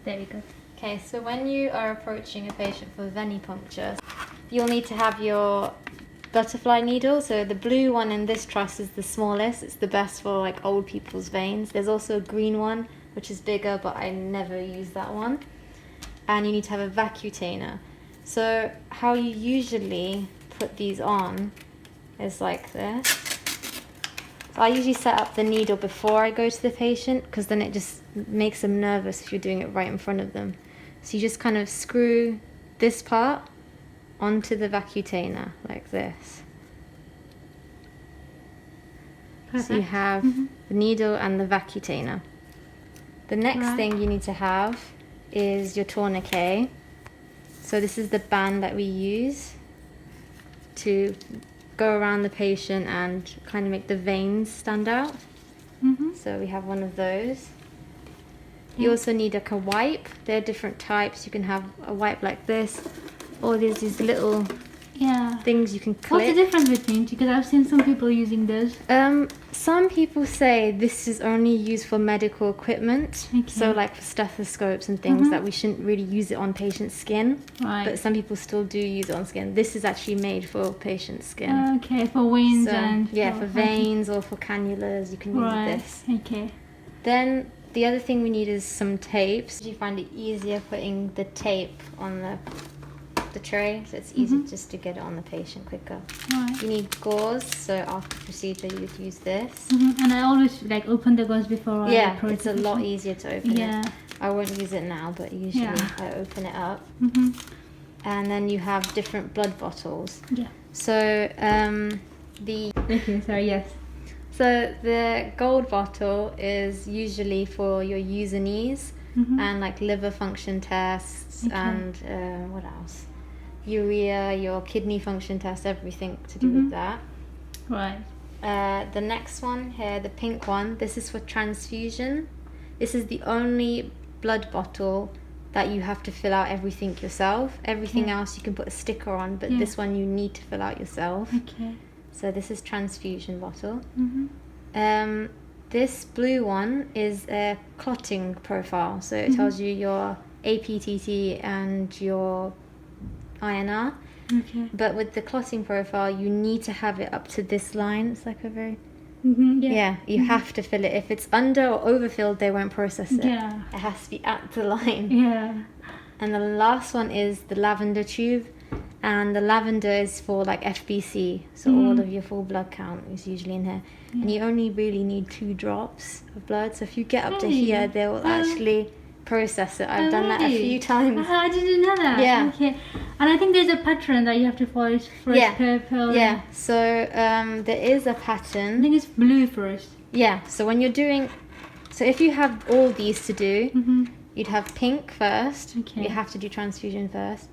There we go. Okay, so when you are approaching a patient for venipuncture, you'll need to have your butterfly needle. So the blue one in this truss is the smallest. It's the best for like old people's veins. There's also a green one, which is bigger, but I never use that one. And you need to have a vacutainer. So how you usually put these on is like this. So I usually set up the needle before I go to the patient, because then it just makes them nervous if you're doing it right in front of them. So you just kind of screw this part onto the vacutainer like this. Perfect. So you have the needle and the vacutainer. The next thing you need to have is your tourniquet. So this is the band that we use to go around the patient and kind of make the veins stand out. So we have one of those. You also need like a wipe. There are different types. You can have a wipe like this, or there's these little things you can clip. What's the difference between? Because I've seen some people using those. Some people say this is only used for medical equipment, so like for stethoscopes and things, that we shouldn't really use it on patient's skin. Right. But some people still do use it on skin. This is actually made for patient's skin. Okay, for veins and... for veins or for cannulas, you can use this. Okay. Then the other thing we need is some tapes. You find it easier putting the tape on the tray, so it's easier just to get it on the patient quicker. Right. You need gauze, so after procedure you would use this. And I always like open the gauze before I approach. It's a lot easier to open it. I won't use it now, but usually I open it up. And then you have different blood bottles. So so the gold bottle is usually for your user-knees and like liver function tests and what else? Urea, your kidney function test, everything to do with that. Right. The next one here, the pink one, this is for transfusion. This is the only blood bottle that you have to fill out everything yourself. Everything else you can put a sticker on, but this one you need to fill out yourself. Okay. So this is transfusion bottle. This blue one is a clotting profile. So it tells you your APTT and your INR. Okay. But with the clotting profile, you need to have it up to this line. It's like a very... you have to fill it. If it's under or overfilled, they won't process it. It has to be at the line. And the last one is the lavender tube. And the lavender is for like FBC, so all of your full blood count is usually in here. And you only really need 2 drops of blood. So if you get up to here, they will actually process it. I've done that a few times. I didn't know that. Okay. And I think there's a pattern that you have to follow first. Purple. So there is a pattern. I think it's blue first. So when you're doing, so if you have all these to do, you'd have pink first. You have to do transfusion first.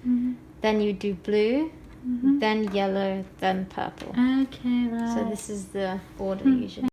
Then you do blue, then yellow, then purple. Okay, right. So this is the order usually.